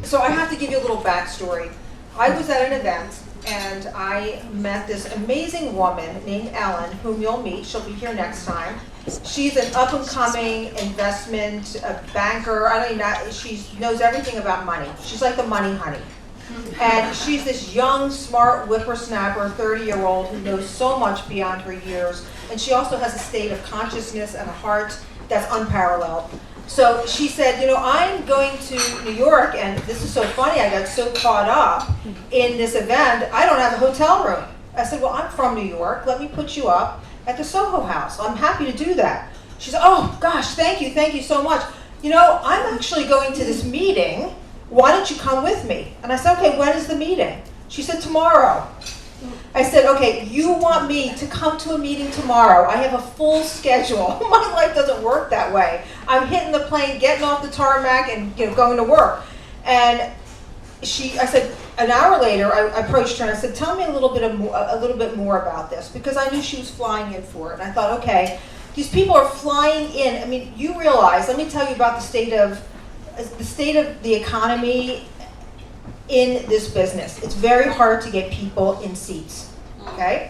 So I have to give you a little backstory. I was at an event and I met this amazing woman named Ellen, whom you'll meet. She'll be here next time. She's an up-and-coming investment banker. I don't even know, she knows everything about money. She's like the money honey. And she's this young, smart whippersnapper, 30-year-old who knows so much beyond her years. And she also has a state of consciousness and a heart that's unparalleled. So she said, you know, I'm going to New York, and this is so funny, I got so caught up in this event, I don't have a hotel room. I said, well, I'm from New York, let me put you up at the Soho House. I'm happy to do that. She said, oh gosh, thank you so much. You know, I'm actually going to this meeting, why don't you come with me? And I said, okay, when is the meeting? She said, tomorrow. I said, okay, you want me to come to a meeting tomorrow. I have a full schedule. My life doesn't work that way. I'm hitting the plane, getting off the tarmac, and going to work. And I said, an hour later, I approached her and I said, tell me a little bit more about this, because I knew she was flying in for it. And I thought, okay, these people are flying in. I mean, you realize, let me tell you about the state of the economy in this business. It's very hard to get people in seats, okay?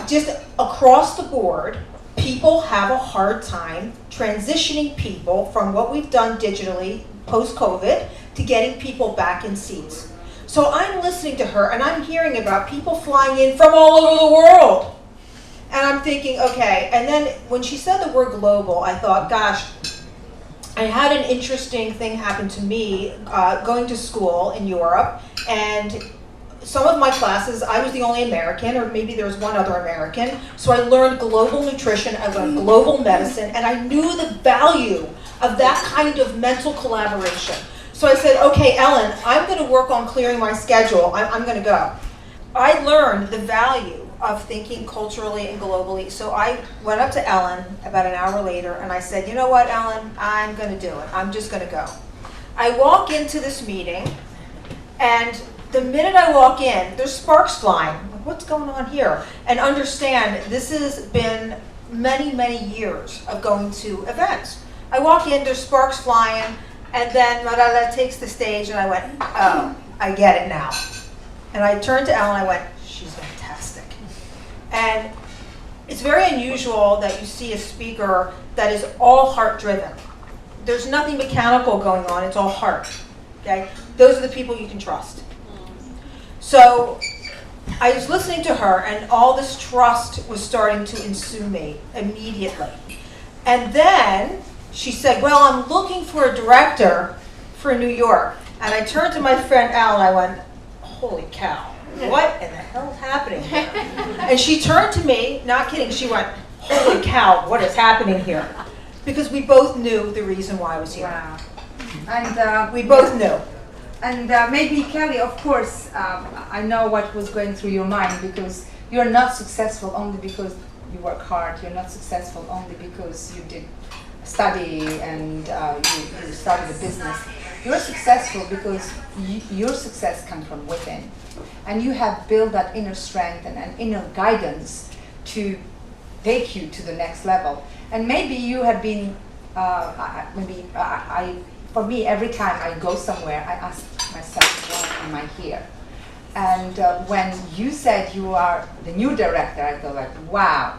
Just across the board, people have a hard time transitioning people from what we've done digitally post-COVID to getting people back in seats. So I'm listening to her and I'm hearing about people flying in from all over the world. And I'm thinking, okay, and then when she said the word global, I thought, gosh, I had an interesting thing happen to me going to school in Europe, and some of my classes, I was the only American, or maybe there was one other American, so I learned global nutrition, I learned global medicine, and I knew the value of that kind of mental collaboration. So I said, okay, Ellen, I'm going to work on clearing my schedule, I'm going to go. I learned the value of thinking culturally and globally. So I went up to Ellen about an hour later and I said, you know what, Ellen, I'm going to do it. I'm just going to go. I walk into this meeting, and the minute I walk in, there's sparks flying. I'm like, what's going on here? And understand, this has been many, many years of going to events. I walk in, there's sparks flying, and then Mirela takes the stage, and I went, oh, I get it now. And I turned to Ellen, I went, she's fantastic. And it's very unusual that you see a speaker that is all heart-driven. There's nothing mechanical going on, it's all heart, okay? Those are the people you can trust. So I was listening to her, and all this trust was starting to ensue me immediately. And then she said, well, I'm looking for a director for New York. And I turned to my friend Al, and I went, holy cow, what in the hell is happening here? And she turned to me, not kidding, she went, holy cow, what is happening here? Because we both knew the reason why I was here. Wow. And we both knew. And maybe Kelly, of course, I know what was going through your mind, because you're not successful only because you work hard. You're not successful only because you did study and you started a business. You're successful because your success comes from within. And you have built that inner strength and inner guidance to take you to the next level. And maybe you have been, for me, every time I go somewhere, I ask myself, why am I here? And when you said you are the new director, I thought like, wow,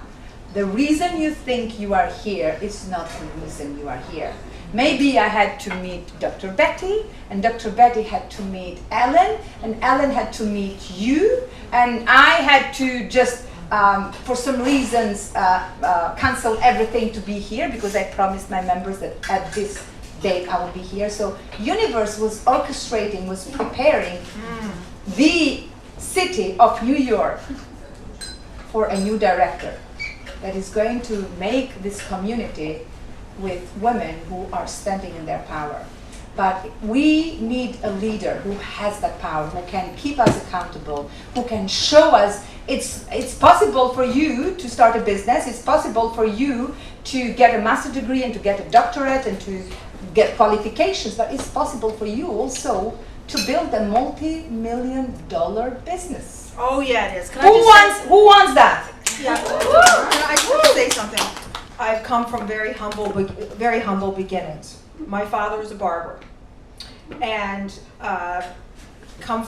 the reason you think you are here is not the reason you are here. Maybe I had to meet Dr. Betty, and Dr. Betty had to meet Ellen, and Ellen had to meet you, and I had to just, for some reasons, cancel everything to be here, because I promised my members that at this date I will be here. So universe was orchestrating, was preparing the city of New York for a new director that is going to make this community with women who are standing in their power. But we need a leader who has that power, who can keep us accountable, who can show us it's possible for you to start a business, it's possible for you to get a master's degree and to get a doctorate and to get qualifications, but it's possible for you also to build a multi-million-dollar business. Oh yeah, it is. Who wants that? Yeah. I just want to say something. I've come from very humble beginnings. My father was a barber, and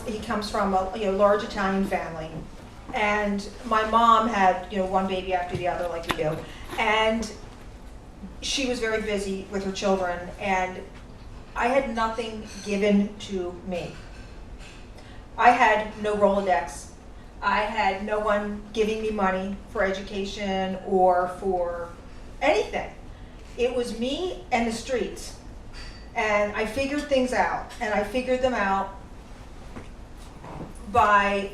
he comes from a large Italian family. And my mom had one baby after the other, like you do, and she was very busy with her children, and I had nothing given to me. I had no Rolodex. I had no one giving me money for education or for anything. It was me and the streets. And I figured things out, and I figured them out by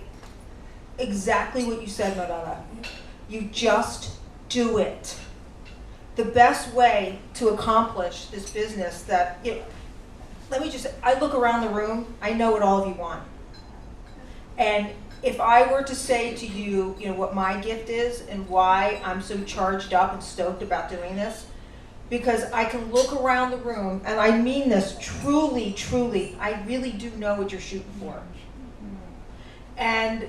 exactly what you said, Mirela. You just do it. The best way to accomplish this business I look around the room, I know what all of you want. And if I were to say to you, what my gift is and why I'm so charged up and stoked about doing this, because I can look around the room, and I mean this truly, truly, I really do know what you're shooting for. And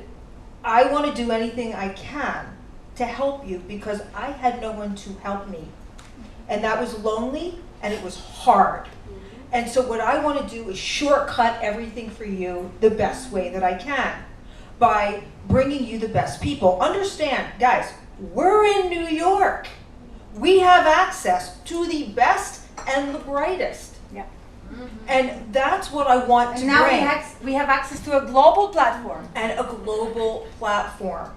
I want to do anything I can to help you because I had no one to help me. And that was lonely, and it was hard. And so what I want to do is shortcut everything for you the best way that I can by bringing you the best people. Understand, guys, we're in New York. We have access to the best and the brightest. Yeah. And that's what I want to and now bring. we have access to a global platform. And a global platform.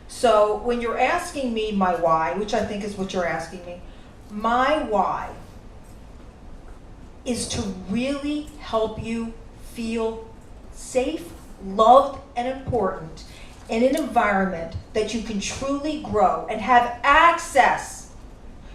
So when you're asking me my why, which I think is what you're asking me, my why is to really help you feel safe, loved, and important in an environment that you can truly grow and have access.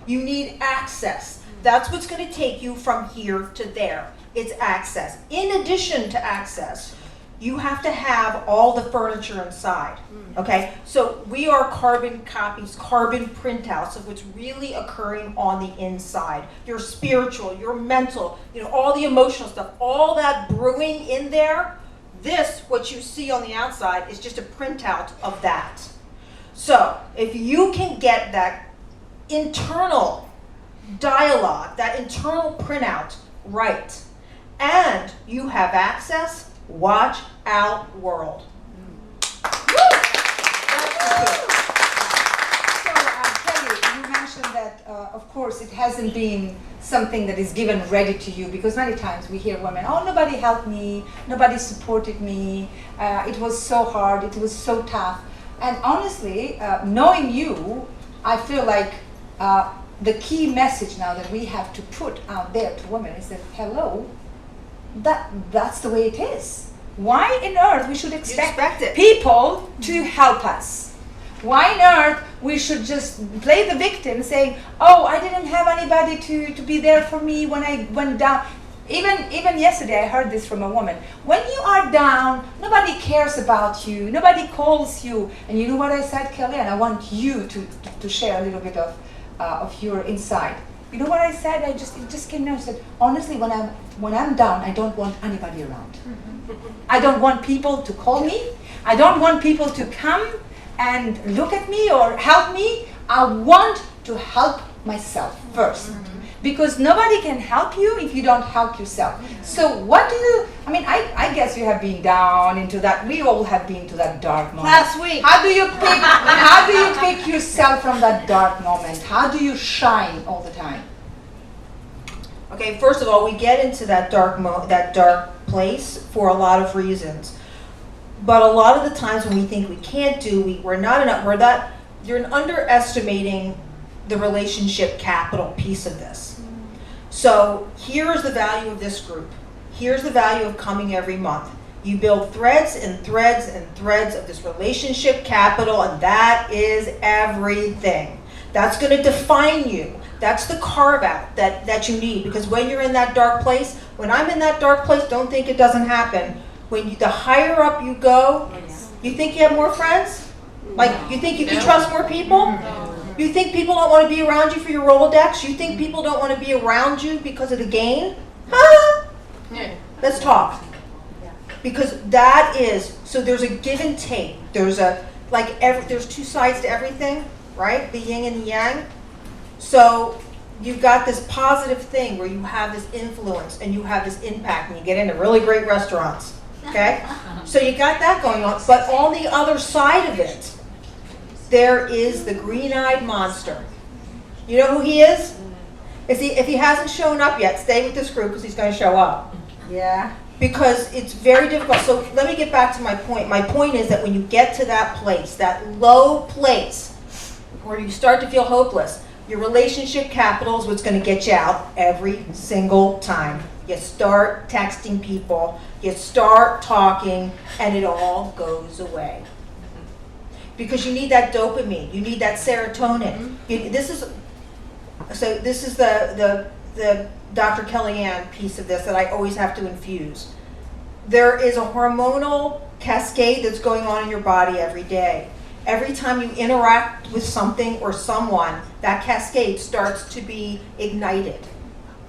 You need access. That's what's going to take you from here to there. It's access. In addition to access, you have to have all the furniture inside, okay? So we are carbon copies, carbon printouts of what's really occurring on the inside. Your spiritual, your mental, all the emotional stuff, all that brewing in there. This, what you see on the outside, is just a printout of that. So if you can get that internal dialogue, that internal printout right, and you have access, watch out, world. Kelly, you mentioned that, of course, it hasn't been something that is given ready to you, because many times we hear women, oh, nobody helped me, nobody supported me, it was so hard, it was so tough. And honestly, knowing you, I feel like the key message now that we have to put out there to women is that, hello, that's the way it is. Why on earth we should expect people to help us? Why on earth we should just play the victim saying, oh, I didn't have anybody to be there for me when I went down. Even yesterday I heard this from a woman. When you are down, nobody cares about you, nobody calls you. And you know what I said, Kellyann? I want you to share a little bit of your insight. You know what I said? It just came out and said, honestly, when I'm down, I don't want anybody around. I don't want people to call me. I don't want people to come and look at me or help me. I want to help myself first. Because nobody can help you if you don't help yourself. So what do you, I guess you have been down into that, we all have been to that dark moment. Last week. How do you pick yourself from that dark moment? How do you shine all the time? Okay, first of all, we get into that dark place for a lot of reasons. But a lot of the times when we think we can't do, you're underestimating the relationship capital piece of this. So here's the value of this group. Here's the value of coming every month. You build threads and threads and threads of this relationship capital, and that is everything. That's going to define you. That's the carve out that you need, because when you're in that dark place, when I'm in that dark place, don't think it doesn't happen. The higher up you go, you think you have more friends? Like, you think you can trust more people? You think people don't want to be around you for your Rolodex? You think people don't want to be around you because of the gain? Huh? Let's talk. Because that is, so there's a give and take. There's there's two sides to everything, right? The yin and the yang. So you've got this positive thing where you have this influence and you have this impact and you get into really great restaurants, okay? So you got that going on, but on the other side of it, there is the green-eyed monster. You know who he is? If he hasn't shown up yet, stay with this group because he's going to show up. Yeah. Because it's very difficult. So let me get back to my point. My point is that when you get to that place, that low place, where you start to feel hopeless, your relationship capital is what's going to get you out every single time. You start texting people, you start talking, and it all goes away. Because you need that dopamine, you need that serotonin. This is the Dr. Kellyann piece of this that I always have to infuse. There is a hormonal cascade that's going on in your body every day. Every time you interact with something or someone, that cascade starts to be ignited,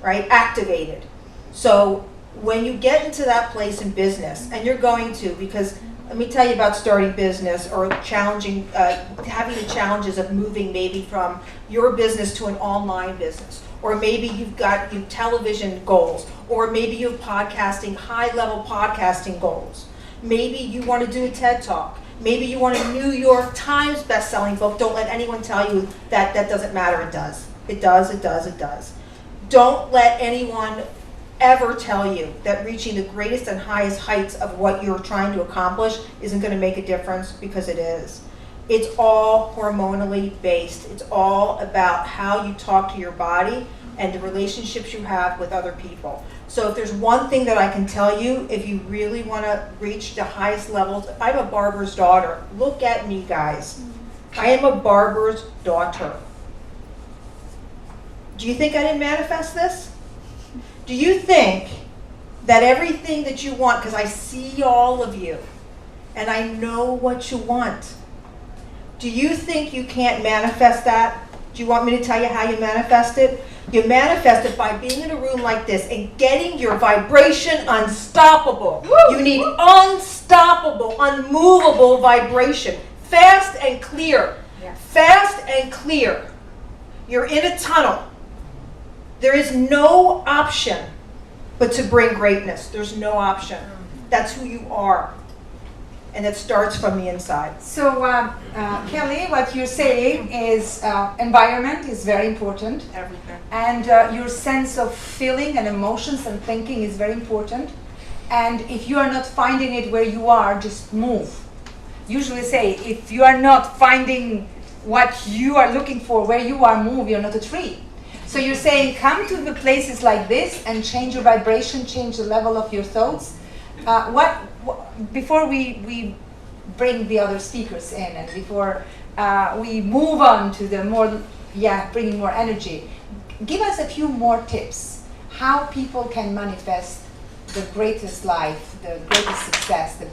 right? Activated. So when you get into that place in business, and you're going to, because let me tell you about starting business or challenging, having the challenges of moving maybe from your business to an online business. Or maybe you've got television goals, or maybe you have podcasting, high-level podcasting goals. Maybe you want to do a TED Talk. Maybe you want a New York Times best-selling book. Don't let anyone tell you that that doesn't matter. It does. It does, it does, it does. Don't let anyone ever tell you that reaching the greatest and highest heights of what you're trying to accomplish isn't going to make a difference, because it is. It's all hormonally based. It's all about how you talk to your body and the relationships you have with other people. So if there's one thing that I can tell you, if you really want to reach the highest levels, I'm a barber's daughter. Look at me, guys. I am a barber's daughter. Do you think I didn't manifest this? Do you think that everything that you want, because I see all of you, and I know what you want, do you think you can't manifest that? Do you want me to tell you how you manifest it? You manifest it by being in a room like this and getting your vibration unstoppable. Woo! You need unstoppable, unmovable vibration. Fast and clear. Yeah. Fast and clear. You're in a tunnel. There is no option but to bring greatness. There's no option. That's who you are. And it starts from the inside. So, Kelly, what you're saying is environment is very important. Everything. And your sense of feeling and emotions and thinking is very important. And if you are not finding it where you are, just move. Usually say, if you are not finding what you are looking for where you are, move. You're not a tree. So you're saying, come to the places like this and change your vibration, change the level of your thoughts. Before we bring the other speakers in, and before we move on to the more, bringing more energy, give us a few more tips how people can manifest the greatest life, the greatest success, the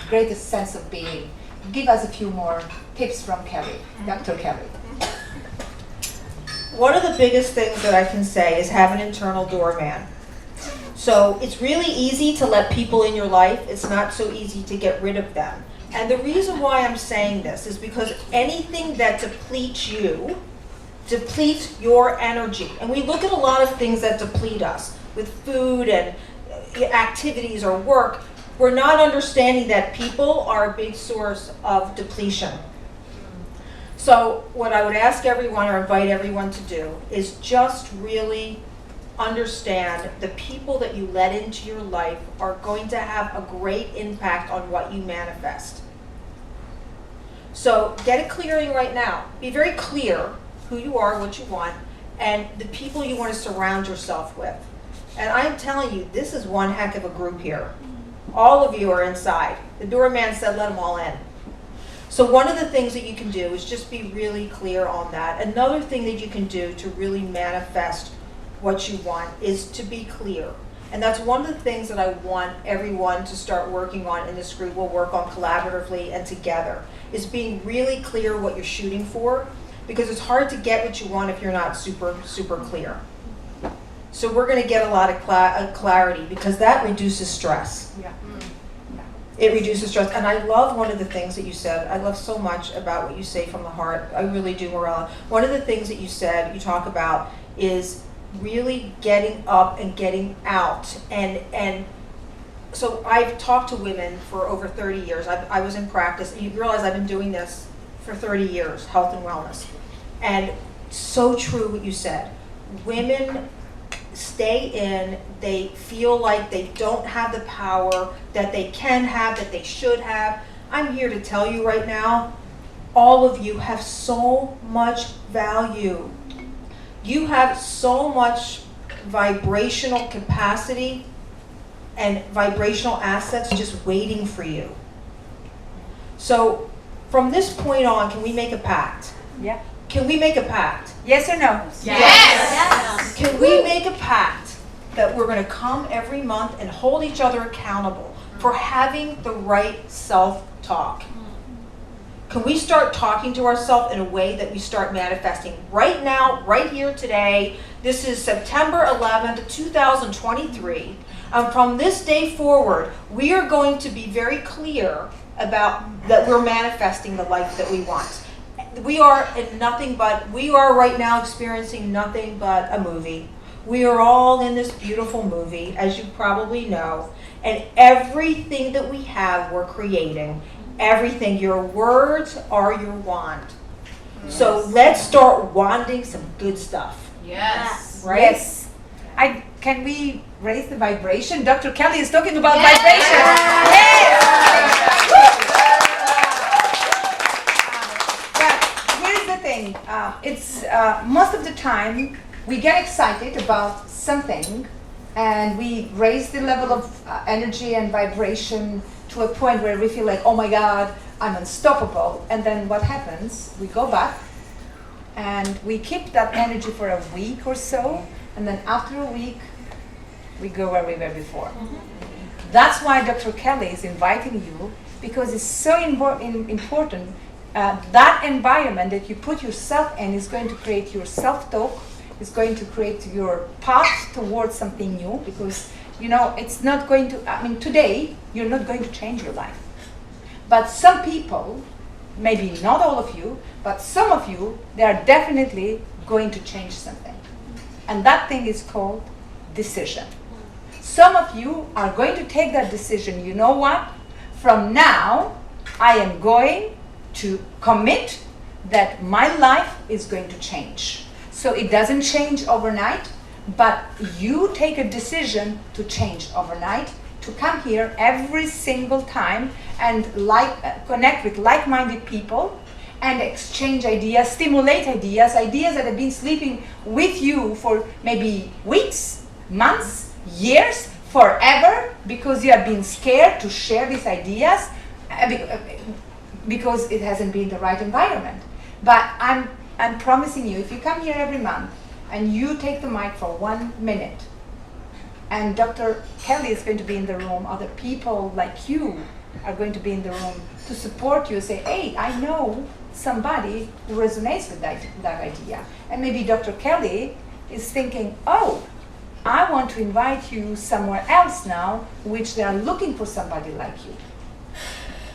greatest sense of being. Give us a few more tips from Kelly, Dr. Kelly. One of the biggest things that I can say is have an internal doorman. So it's really easy to let people in your life. It's not so easy to get rid of them. And the reason why I'm saying this is because anything that depletes you depletes your energy. And we look at a lot of things that deplete us with food and activities or work. We're not understanding that people are a big source of depletion. So what I would ask everyone or invite everyone to do is just really understand the people that you let into your life are going to have a great impact on what you manifest. So get a clearing right now. Be very clear who you are, what you want, and the people you want to surround yourself with. And I'm telling you, this is one heck of a group here. All of you are inside. The doorman said let them all in. So one of the things that you can do is just be really clear on that. Another thing that you can do to really manifest what you want is to be clear. And that's one of the things that I want everyone to start working on in this group. We'll work on collaboratively and together, is being really clear what you're shooting for, because it's hard to get what you want if you're not super clear. So we're going to get a lot of clarity, because that reduces stress. Yeah. It reduces stress. And I love one of the things that you said. I love so much about what you say from the heart. I really do, Mirela. One of the things that you said, you talk about, is really getting up and getting out. And so I've talked to women for over 30 years. I was in practice. And you realize I've been doing this for 30 years, health and wellness. And so true what you said. Women stay in, they feel like they don't have the power that they can have, that they should have. I'm here to tell you right now, all of you have so much value. You have so much vibrational capacity and vibrational assets just waiting for you. So from this point on, can we make a pact? Yeah. Can we make a pact? Yes or no? Yes. Can we make a pact that we're going to come every month and hold each other accountable for having the right self-talk? Can we start talking to ourselves in a way that we start manifesting right now, right here today? This is September 11th, 2023. From this day forward, we are going to be very clear about that we're manifesting the life that we want. We are right now experiencing nothing but a movie. We are all in this beautiful movie, as you probably know, and everything that we have, we're creating. Everything. Your words are your wand. So let's start wanding some good stuff. Yes. Right? Yes. Can we raise the vibration? Dr. Kelly is talking about vibration. Yes. But here's the thing. It's most of the time we get excited about something, and we raise the level of energy and vibration to a point where we feel like, oh my God, I'm unstoppable. And then what happens? We go back and we keep that energy for a week or so, and then after a week, we go where we were before. That's why Dr. Kelly is inviting you, because it's so important. That environment that you put yourself in is going to create your self-talk, is going to create your path towards something new, because it's not going to, today, you're not going to change your life. But some people, maybe not all of you, but some of you, they are definitely going to change something. And that thing is called decision. Some of you are going to take that decision. You know what? From now, I am going to commit that my life is going to change. So it doesn't change overnight, but you take a decision to change overnight, to come here every single time and connect with like-minded people and exchange ideas, stimulate ideas that have been sleeping with you for maybe weeks, months, years, forever, because you have been scared to share these ideas because it hasn't been the right environment. But I'm promising you, if you come here every month and you take the mic for 1 minute, and Dr. Kelly is going to be in the room, other people like you are going to be in the room to support you, say, hey, I know somebody who resonates with that idea. And maybe Dr. Kelly is thinking, oh, I want to invite you somewhere else now, which they are looking for somebody like you.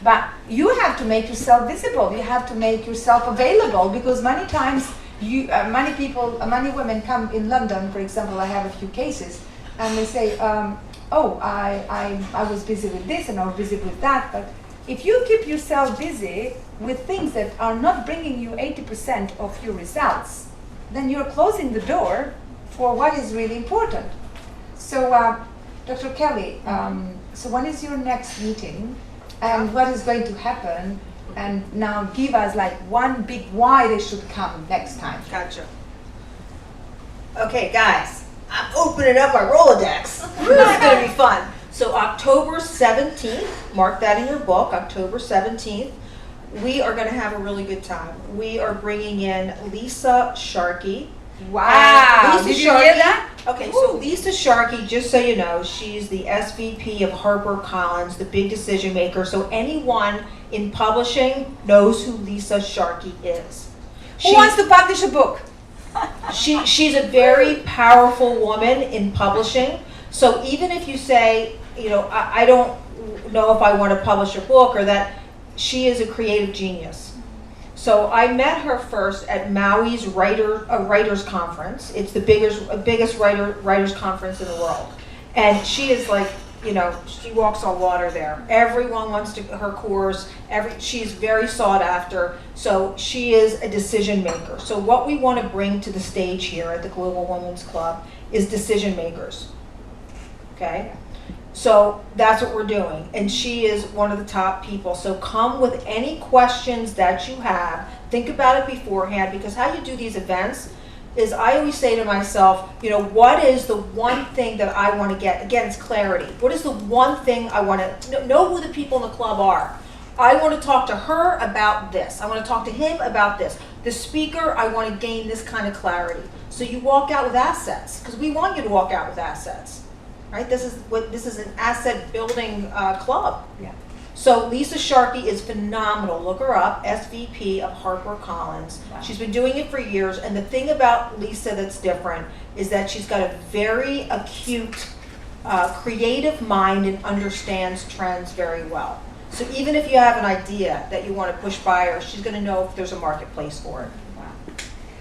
But you have to make yourself visible. You have to make yourself available, because many times, many women come in London, for example. I have a few cases, and they say, I was busy with this and I was busy with that. But if you keep yourself busy with things that are not bringing you 80% of your results, then you're closing the door for what is really important. So, Dr. Kelly, so when is your next meeting? And what is going to happen? And now give us like one big why they should come next time. Gotcha. Okay, guys, I'm opening up my Rolodex. This is going to be fun. So October 17th, mark that in your book, October 17th, we are going to have a really good time. We are bringing in Lisa Sharkey. Wow, Lisa did you Sharkey, hear that? Okay, so Lisa Sharkey, just so you know, she's the SVP of HarperCollins, the big decision maker. So anyone in publishing knows who Lisa Sharkey is. Who wants to publish a book? She's a very powerful woman in publishing. So even if you say, I don't know if I want to publish a book or that. She is a creative genius. So I met her first at Maui's writers conference. It's the biggest writers conference in the world. And she is like, you know, she walks on water there. Everyone wants to her course. She's very sought after. So she is a decision maker. So what we want to bring to the stage here at the Global Women's Club is decision makers. Okay? So that's what we're doing. And she is one of the top people. So come with any questions that you have. Think about it beforehand, because how you do these events is, I always say to myself, you know, what is the one thing that I want to get? Again, it's clarity. What is the one thing I want to know who the people in the club are? I want to talk to her about this. I want to talk to him about this. The speaker, I want to gain this kind of clarity. So you walk out with assets, because we want you to walk out with assets. Right? This is an asset building club. Yeah. So Lisa Sharkey is phenomenal. Look her up, SVP of HarperCollins. Wow. She's been doing it for years, and the thing about Lisa that's different is that she's got a very acute, creative mind and understands trends very well. So even if you have an idea that you want to push by her, she's going to know if there's a marketplace for it. Wow.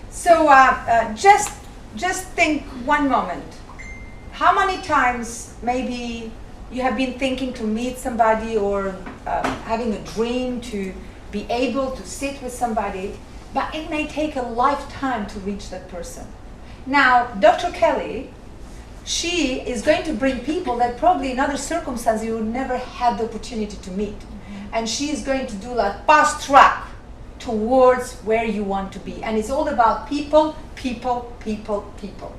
So just think one moment. How many times maybe you have been thinking to meet somebody or having a dream to be able to sit with somebody, but it may take a lifetime to reach that person. Now, Dr. Kelly, she is going to bring people that probably in other circumstances you would never had the opportunity to meet. And she is going to do like fast track towards where you want to be. And it's all about people, people, people, people.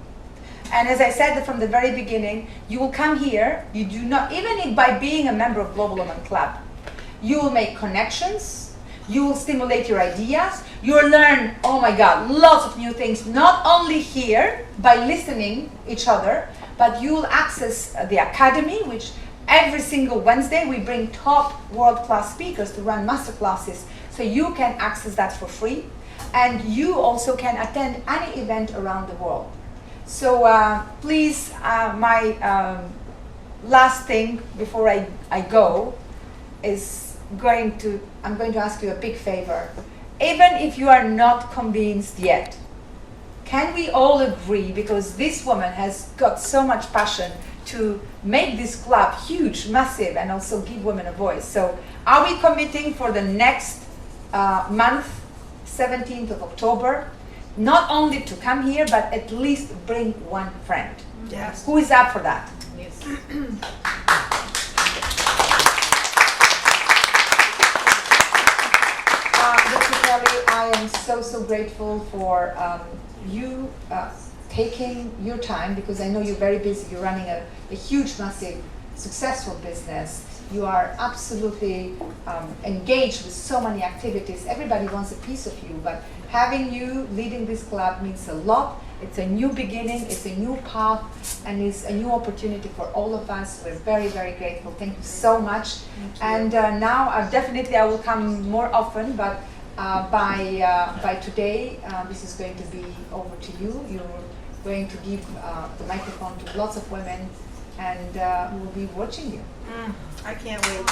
And as I said from the very beginning, you will come here, you do not, even if by being a member of Global Woman Club, you will make connections, you will stimulate your ideas, you will learn, oh my God, lots of new things, not only here by listening each other, but you will access the academy, which every single Wednesday we bring top world-class speakers to run master classes, so you can access that for free. And you also can attend any event around the world. So please, my last thing before I go is I'm going to ask you a big favor. Even if you are not convinced yet, can we all agree, because this woman has got so much passion to make this club huge, massive, and also give women a voice. So are we committing for the next month, 17th of October, not only to come here, but at least bring one friend? Yes. Who is up for that? Yes. Dr. Kelly, I am so grateful for you taking your time, because I know you're very busy. You're running a huge, massive, successful business. You are absolutely engaged with so many activities. Everybody wants a piece of you, but having you leading this club means a lot. It's a new beginning, it's a new path, and it's a new opportunity for all of us. We're very, very grateful. Thank you so much. And now I will come more often, but by today, this is going to be over to you. You're going to give the microphone to lots of women, and we'll be watching you. I can't wait.